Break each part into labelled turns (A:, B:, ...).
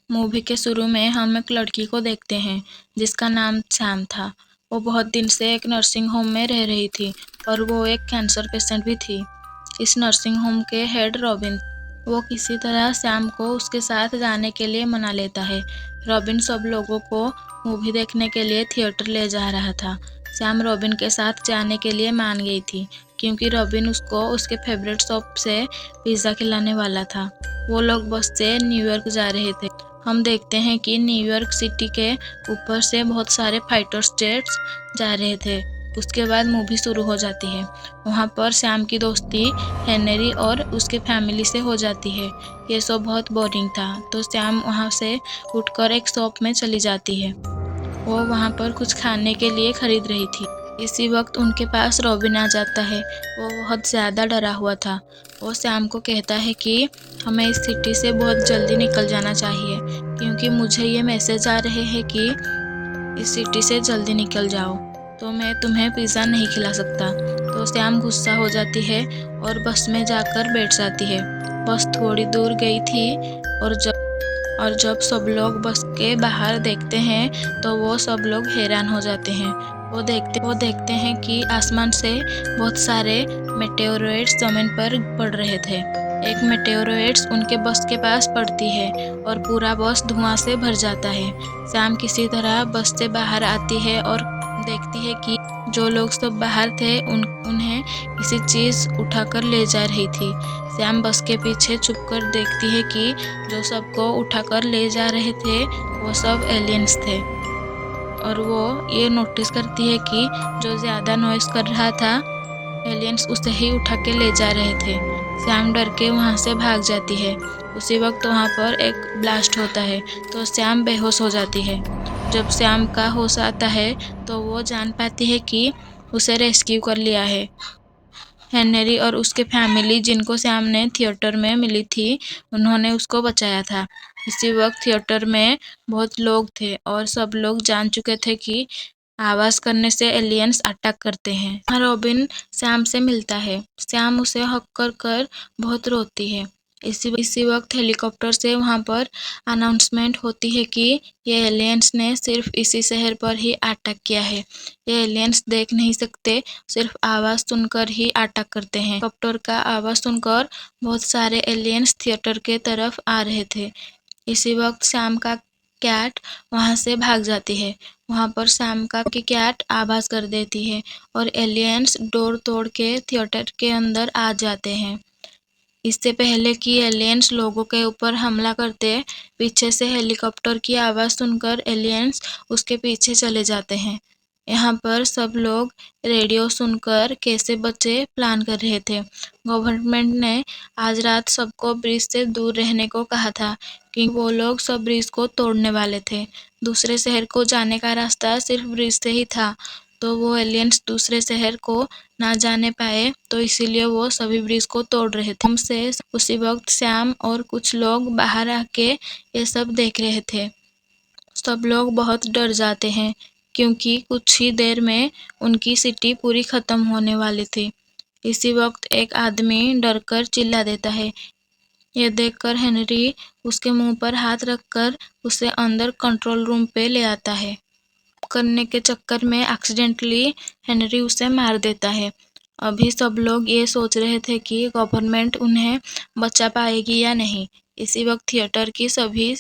A: Movie के शुरू में हम एक लड़की को देखते हैं जिसका नाम सैम था। वो बहुत दिन से एक नर्सिंग होम में रह रही थी और वो एक कैंसर पेशेंट भी थी। इस नर्सिंग होम के हेड रॉबिन, वो किसी तरह सैम को उसके साथ जाने के लिए मना लेता है। रॉबिन सब लोगों को मूवी देखने के लिए थिएटर ले जा रहा था। सैम रॉबिन के साथ जाने के लिए मान गई थी क्योंकि रॉबिन उसको उसके फेवरेट शॉप से पिज़्ज़ा खिलाने वाला था। वो लोग बस से न्यूयॉर्क जा रहे थे। हम देखते हैं कि न्यूयॉर्क सिटी के ऊपर से बहुत सारे फाइटर जेट्स जा रहे थे। उसके बाद मूवी शुरू हो जाती है। वहाँ पर सैम की दोस्ती हेनरी और उसके फैमिली से हो जाती है। ये सब बहुत बोरिंग था, तो सैम वहाँ से उठकर एक शॉप में चली जाती है। वो वहाँ पर कुछ खाने के लिए खरीद रही थी। इसी वक्त उनके पास रॉबिन आ जाता है। वो बहुत ज़्यादा डरा हुआ था। वो सैम को कहता है कि हमें इस सिटी से बहुत जल्दी निकल जाना चाहिए क्योंकि मुझे ये मैसेज आ रहे हैं कि इस सिटी से जल्दी निकल जाओ, तो मैं तुम्हें पिज़्ज़ा नहीं खिला सकता। तो सैम गुस्सा हो जाती है और बस में जाकर बैठ जाती है। बस थोड़ी दूर गई थी और जब सब लोग बस के बाहर देखते हैं तो वो सब लोग हैरान हो जाते हैं। वो देखते हैं कि आसमान से बहुत सारे मेटेओरॉइड्स जमीन पर पड़ रहे थे। एक मेटेओरॉइड्स उनके बस के पास पड़ती है और पूरा बस धुआं से भर जाता है। सैम किसी तरह बस से बाहर आती है और देखती है कि जो लोग सब बाहर थे उन्हें किसी चीज़ उठाकर ले जा रही थी। सैम बस के पीछे छुपकर देखती है कि जो सबको उठाकर ले जा रहे थे वो सब एलियंस थे और वो ये नोटिस करती है कि जो ज़्यादा नॉइस कर रहा था एलियंस उसे ही उठा के ले जा रहे थे। सैम डर के वहाँ से भाग जाती है। उसी वक्त वहाँ पर एक ब्लास्ट होता है तो सैम बेहोश हो जाती है। जब सैम का होश आता है तो वो जान पाती है कि उसे रेस्क्यू कर लिया है हेनरी और उसके फैमिली, जिनको सैम ने थिएटर में मिली थी, उन्होंने उसको बचाया था। इसी वक्त थिएटर में बहुत लोग थे और सब लोग जान चुके थे कि आवाज़ करने से एलियंस अटैक करते हैं। रॉबिन सैम से मिलता है। सैम उसे हक कर कर बहुत रोती है। इसी वक्त हेलीकॉप्टर से वहाँ पर अनाउंसमेंट होती है कि ये एलियंस ने सिर्फ इसी शहर पर ही अटैक किया है। ये एलियंस देख नहीं सकते, सिर्फ आवाज़ सुनकर ही अटैक करते हैं। हेलीकॉप्टर का आवाज़ सुनकर बहुत सारे एलियंस थिएटर के तरफ आ रहे थे। इसी वक्त सैम का कैट वहाँ से भाग जाती है। वहाँ पर सैम का कैट आवाज़ कर देती है और एलियंस डोर तोड़ के थिएटर के अंदर आ जाते हैं। इससे पहले कि एलियंस लोगों के ऊपर हमला करते, पीछे से हेलीकॉप्टर की आवाज़ सुनकर एलियंस उसके पीछे चले जाते हैं। यहाँ पर सब लोग रेडियो सुनकर कैसे बचे प्लान कर रहे थे। गवर्नमेंट ने आज रात सबको ब्रिज से दूर रहने को कहा था क्योंकि वो लोग सब ब्रिज को तोड़ने वाले थे। दूसरे शहर को जाने का रास्ता सिर्फ ब्रिज से ही था, तो वो एलियंस दूसरे शहर को ना जाने पाए, तो इसीलिए वो सभी ब्रिज को तोड़ रहे थे। हमसे उसी वक्त सैम और कुछ लोग बाहर आके ये सब देख रहे थे। सब लोग बहुत डर जाते हैं क्योंकि कुछ ही देर में उनकी सिटी पूरी खत्म होने वाली थी। इसी वक्त एक आदमी डरकर चिल्ला देता है। ये देखकर हेनरी उसके मुंह पर हाथ रखकर उसे अंदर कंट्रोल रूम पे ले आता है। करने के चक्कर में एक्सीडेंटली हेनरी उसे मार देता है। अभी सब लोग ये सोच रहे थे कि गवर्नमेंट उन्हें बचा पाएगी या नहीं। इसी वक्त थिएटर की सभी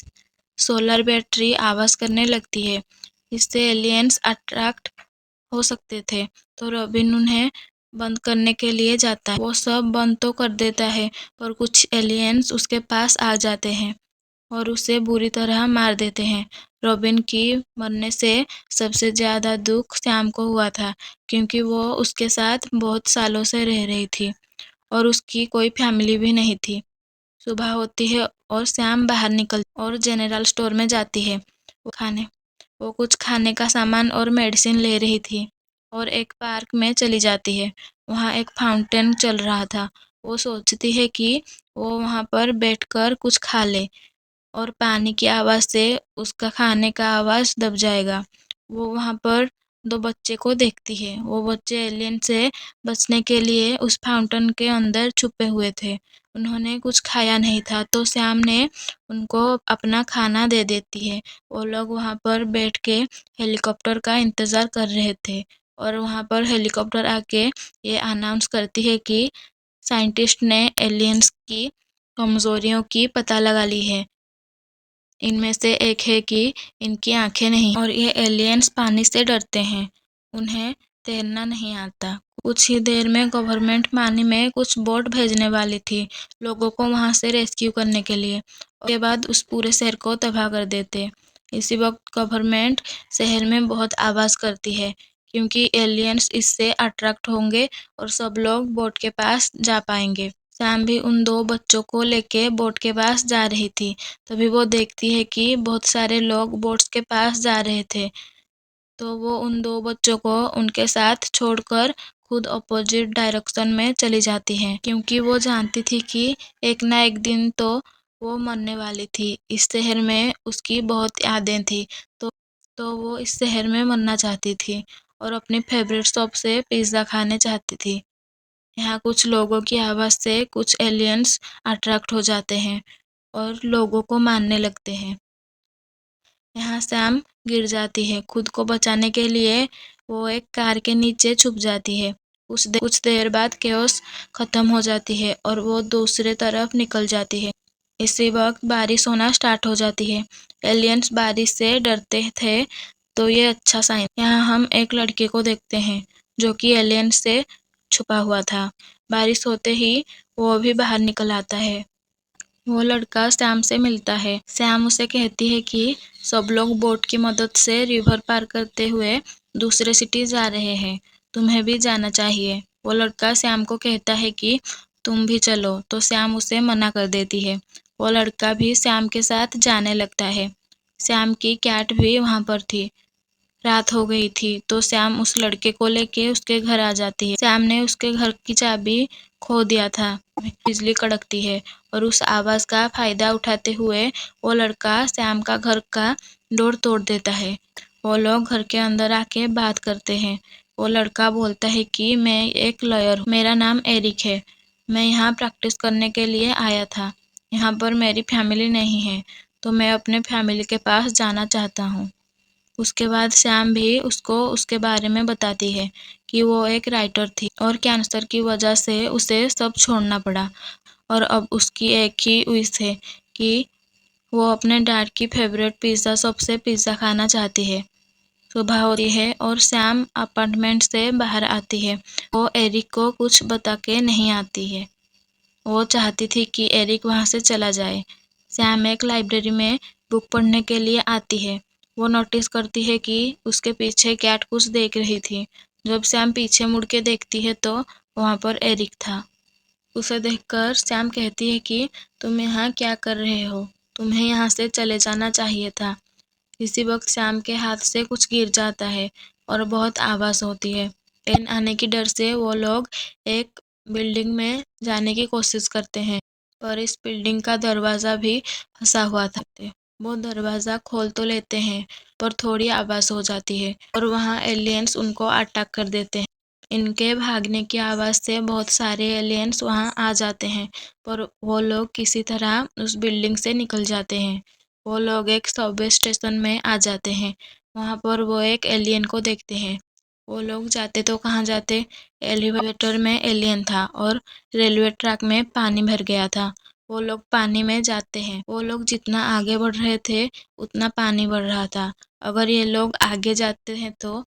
A: सोलर बैटरी आवाज़ करने लगती है। इससे एलियंस अट्रैक्ट हो सकते थे, तो रॉबिन उन्हें बंद करने के लिए जाता है। वो सब बंद तो कर देता है पर कुछ एलियंस उसके पास आ जाते हैं और उसे बुरी तरह मार देते हैं। रॉबिन की मरने से सबसे ज़्यादा दुख सैम को हुआ था क्योंकि वो उसके साथ बहुत सालों से रह रही थी और उसकी कोई फैमिली भी नहीं थी। सुबह होती है और सैम बाहर निकल और जनरल स्टोर में जाती है वो कुछ खाने का सामान और मेडिसिन ले रही थी और एक पार्क में चली जाती है। वहाँ एक फाउंटेन चल रहा था। वो सोचती है कि वो वहाँ पर बैठकर कुछ खा ले और पानी की आवाज़ से उसका खाने का आवाज़ दब जाएगा। वो वहाँ पर 2 बच्चे को देखती है। वो बच्चे एलियन से बचने के लिए उस फाउंटेन के अंदर छुपे हुए थे। उन्होंने कुछ खाया नहीं था, तो सैम ने उनको अपना खाना दे देती है। वो लोग वहाँ पर बैठ के हेलीकॉप्टर का इंतज़ार कर रहे थे और वहाँ पर हेलीकॉप्टर आके ये अनाउंस करती है कि साइंटिस्ट ने एलियंस की कमज़ोरियों की पता लगा ली है। इनमें से एक है कि इनकी आंखें नहीं और ये एलियंस पानी से डरते हैं। उन्हें तैरना नहीं आता। कुछ ही देर में गवर्नमेंट पानी में कुछ बोट भेजने वाली थी लोगों को वहां से रेस्क्यू करने के लिए। उसके बाद उस पूरे शहर को तबाह कर देते। इसी वक्त गवर्नमेंट शहर में बहुत आवाज़ करती है क्योंकि एलियंस इससे अट्रैक्ट होंगे और सब लोग बोट के पास जा पाएंगे। सैम भी उन दो बच्चों को लेके बोट के पास जा रही थी। तभी वो देखती है कि बहुत सारे लोग बोट्स के पास जा रहे थे, तो वो उन दो बच्चों को उनके साथ छोड़कर खुद अपोजिट डायरेक्शन में चली जाती है क्योंकि वो जानती थी कि एक ना एक दिन तो वो मरने वाली थी। इस शहर में उसकी बहुत यादें थी, तो वो इस शहर में मरना चाहती थी और अपनी फेवरेट शॉप से पिज़्ज़ा खाने चाहती थी। यहाँ कुछ लोगों की आवाज़ से कुछ एलियंस अट्रैक्ट हो जाते हैं और लोगों को मारने लगते हैं। यहाँ सैम गिर जाती है। खुद को बचाने के लिए वो एक कार के नीचे छुप जाती है। कुछ देर बाद केओस खत्म हो जाती है और वो दूसरे तरफ निकल जाती है। इसी वक्त बारिश होना स्टार्ट हो जाती है। एलियंस बारिश से डरते थे, तो ये अच्छा साइन। यहाँ हम एक लड़के को देखते हैं जो कि एलियंस से छुपा हुआ था। बारिश होते ही वो भी बाहर निकल आता है। वो लड़का सैम से मिलता है। सैम उसे कहती है कि सब लोग बोट की मदद से रिवर पार करते हुए दूसरे सिटी जा रहे हैं, तुम्हें भी जाना चाहिए। वो लड़का सैम को कहता है कि तुम भी चलो, तो सैम उसे मना कर देती है। वो लड़का भी सैम के साथ जाने लगता है। सैम की कैट भी वहाँ पर थी। रात हो गई थी, तो सैम उस लड़के को लेके उसके घर आ जाती है। सैम ने उसके घर की चाबी खो दिया था। बिजली कड़कती है और उस आवाज़ का फायदा उठाते हुए वो लड़का सैम का घर का डोर तोड़ देता है। वो लोग घर के अंदर आके बात करते हैं। वो लड़का बोलता है कि मैं एक लॉयर हूँ, मेरा नाम एरिक है, मैं यहाँ प्रैक्टिस करने के लिए आया था। यहाँ पर मेरी फैमिली नहीं है, तो मैं अपने फैमिली के पास जाना चाहता हूँ। उसके बाद सैम भी उसको उसके बारे में बताती है कि वो एक राइटर थी और कैंसर की वजह से उसे सब छोड़ना पड़ा और अब उसकी एक ही विश है कि वो अपने डैड की फेवरेट पिज़्ज़ा शॉप से पिज़्ज़ा खाना चाहती है। सुबह होती है और सैम अपार्टमेंट से बाहर आती है। वो एरिक को कुछ बता के नहीं आती है। वो चाहती थी कि एरिक वहाँ से चला जाए। सैम एक लाइब्रेरी में बुक पढ़ने के लिए आती है। वो नोटिस करती है कि उसके पीछे कैट कुछ देख रही थी। जब सैम पीछे मुड़ के देखती है तो वहाँ पर एरिक था। उसे देखकर सैम कहती है कि तुम यहाँ क्या कर रहे हो? तुम्हें यहाँ से चले जाना चाहिए था। इसी वक्त सैम के हाथ से कुछ गिर जाता है और बहुत आवाज़ होती है। ट्रेन आने की डर से वो लोग एक बिल्डिंग में जाने की कोशिश करते हैं, पर इस बिल्डिंग का दरवाज़ा भी फंसा हुआ था। वो दरवाज़ा खोल तो लेते हैं, पर थोड़ी आवाज़ हो जाती है और वहाँ एलियंस उनको अटैक कर देते हैं। इनके भागने की आवाज़ से बहुत सारे एलियंस वहाँ आ जाते हैं, पर वो लोग किसी तरह उस बिल्डिंग से निकल जाते हैं। वो लोग एक सबवे स्टेशन में आ जाते हैं। वहाँ पर वो एक एलियन को देखते हैं। वो लोग जाते तो कहाँ जाते, एलिवेटर में एलियन था और रेलवे ट्रैक में पानी भर गया था। वो लोग पानी में जाते हैं। वो लोग जितना आगे बढ़ रहे थे उतना पानी बढ़ रहा था। अगर ये लोग आगे जाते हैं तो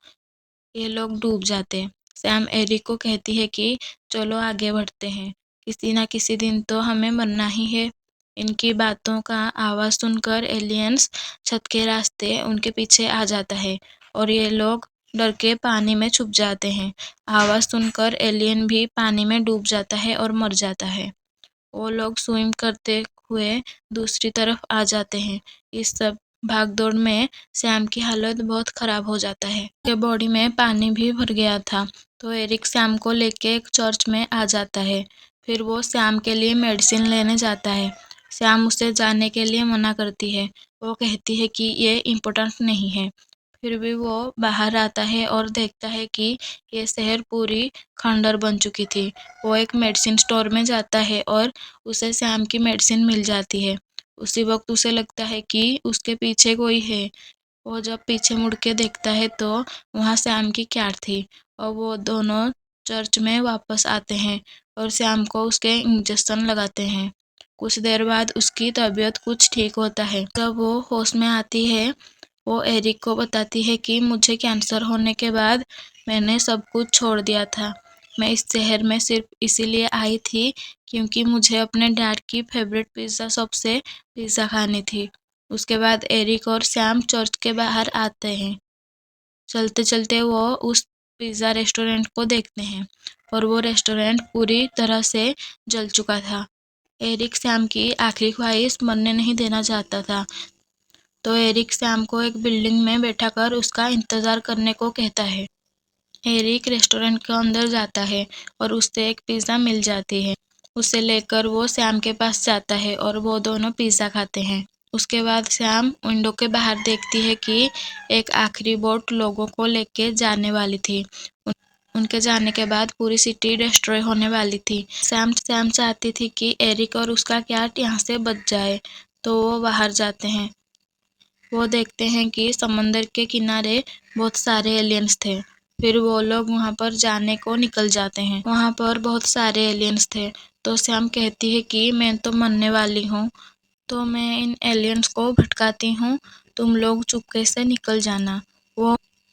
A: ये लोग डूब जाते। सैम एरिक को कहती है कि चलो आगे बढ़ते हैं, किसी ना किसी दिन तो हमें मरना ही है। इनकी बातों का आवाज़ सुनकर एलियंस छत के रास्ते उनके पीछे आ जाता है और ये लोग डर के पानी में छुप जाते हैं। आवाज़ सुनकर एलियन भी पानी में डूब जाता है और मर जाता है। वो लोग स्विम करते हुए दूसरी तरफ आ जाते हैं। इस सब भागदौड़ में सैम की हालत बहुत ख़राब हो जाता है। उसके बॉडी में पानी भी भर गया था, तो एरिक सैम को लेके एक चर्च में आ जाता है। फिर वो सैम के लिए मेडिसिन लेने जाता है। सैम उसे जाने के लिए मना करती है। वो कहती है कि ये इम्पोर्टेंट नहीं है। फिर भी वो बाहर आता है और देखता है कि ये शहर पूरी खंडर बन चुकी थी। वो एक मेडिसिन स्टोर में जाता है और उसे सैम की मेडिसिन मिल जाती है। उसी वक्त उसे लगता है कि उसके पीछे कोई है। वो जब पीछे मुड़ के देखता है तो वहाँ सैम की कैट थी और वो दोनों चर्च में वापस आते हैं और सैम को उसके इंजेक्शन लगाते हैं। कुछ देर बाद उसकी तबीयत कुछ ठीक होता है। जब वो होश में आती है, वो एरिक को बताती है कि मुझे कैंसर होने के बाद मैंने सब कुछ छोड़ दिया था। मैं इस शहर में सिर्फ इसीलिए आई थी क्योंकि मुझे अपने डैड की फेवरेट पिज़्ज़ा शॉप से पिज़्ज़ा खानी थी। उसके बाद एरिक और सैम चर्च के बाहर आते हैं। चलते चलते वो उस पिज़्ज़ा रेस्टोरेंट को देखते हैं और वो रेस्टोरेंट पूरी तरह से जल चुका था। एरिक सैम की आखिरी ख्वाहिश मरने नहीं देना चाहता था, तो एरिक सैम को एक बिल्डिंग में बैठाकर उसका इंतजार करने को कहता है। एरिक रेस्टोरेंट के अंदर जाता है और उससे एक पिज़्ज़ा मिल जाती है। उसे लेकर वो सैम के पास जाता है और वो दोनों पिज़्ज़ा खाते हैं। उसके बाद सैम विंडो के बाहर देखती है कि एक आखिरी बोट लोगों को लेके जाने वाली थी। उनके जाने के बाद पूरी सिटी डिस्ट्रॉय होने वाली थी। सैम चाहती थी कि एरिक और उसका कैट यहाँ से बच जाए, तो वो बाहर जाते हैं। वो देखते हैं कि समंदर के किनारे बहुत सारे एलियंस थे। फिर वो लोग वहाँ पर जाने को निकल जाते हैं। वहाँ पर बहुत सारे एलियंस थे, तो सैम कहती है कि मैं तो मरने वाली हूँ, तो मैं इन एलियंस को भटकाती हूँ, तुम लोग चुपके से निकल जाना।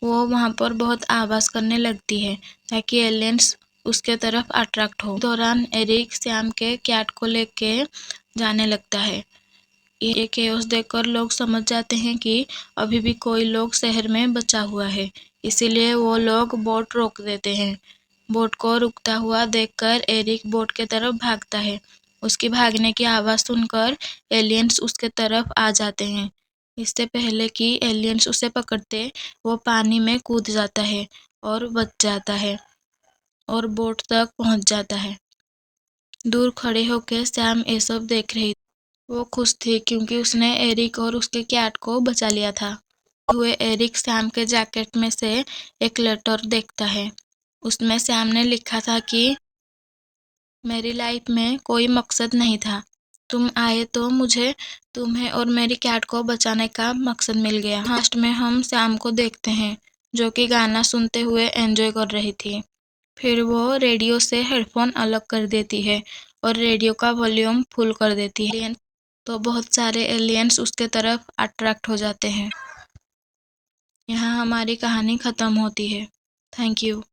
A: वो वहाँ पर बहुत आवाज करने लगती है ताकि एलियंस उसके अट्रैक्ट हो। इस दौरान एरिक सैम के कैट को लेके जाने लगता है। ये केओस देखकर लोग समझ जाते हैं कि अभी भी कोई लोग शहर में बचा हुआ है, इसीलिए वो लोग बोट रोक देते हैं। बोट को रुकता हुआ देखकर एरिक बोट के तरफ भागता है। उसकी भागने की आवाज सुनकर एलियंस उसके तरफ आ जाते हैं। इससे पहले कि एलियंस उसे पकड़ते, वो पानी में कूद जाता है और बच जाता है और बोट तक पहुंच जाता है। दूर खड़े होकर सैम ये सब देख रही। वो खुश थी क्योंकि उसने एरिक और उसके कैट को बचा लिया था। हुए एरिक सैम के जैकेट में से एक लेटर देखता है। उसमें सैम ने लिखा था कि मेरी लाइफ में कोई मकसद नहीं था, तुम आए तो मुझे तुम्हें और मेरी कैट को बचाने का मकसद मिल गया। लास्ट में हम सैम को देखते हैं जो कि गाना सुनते हुए एंजॉय कर रही थी। फिर वो रेडियो से हेडफोन अलग कर देती है और रेडियो का वॉल्यूम फुल कर देती है, तो बहुत सारे एलियंस उसके तरफ अट्रैक्ट हो जाते हैं। यहाँ हमारी कहानी ख़त्म होती है। Thank you.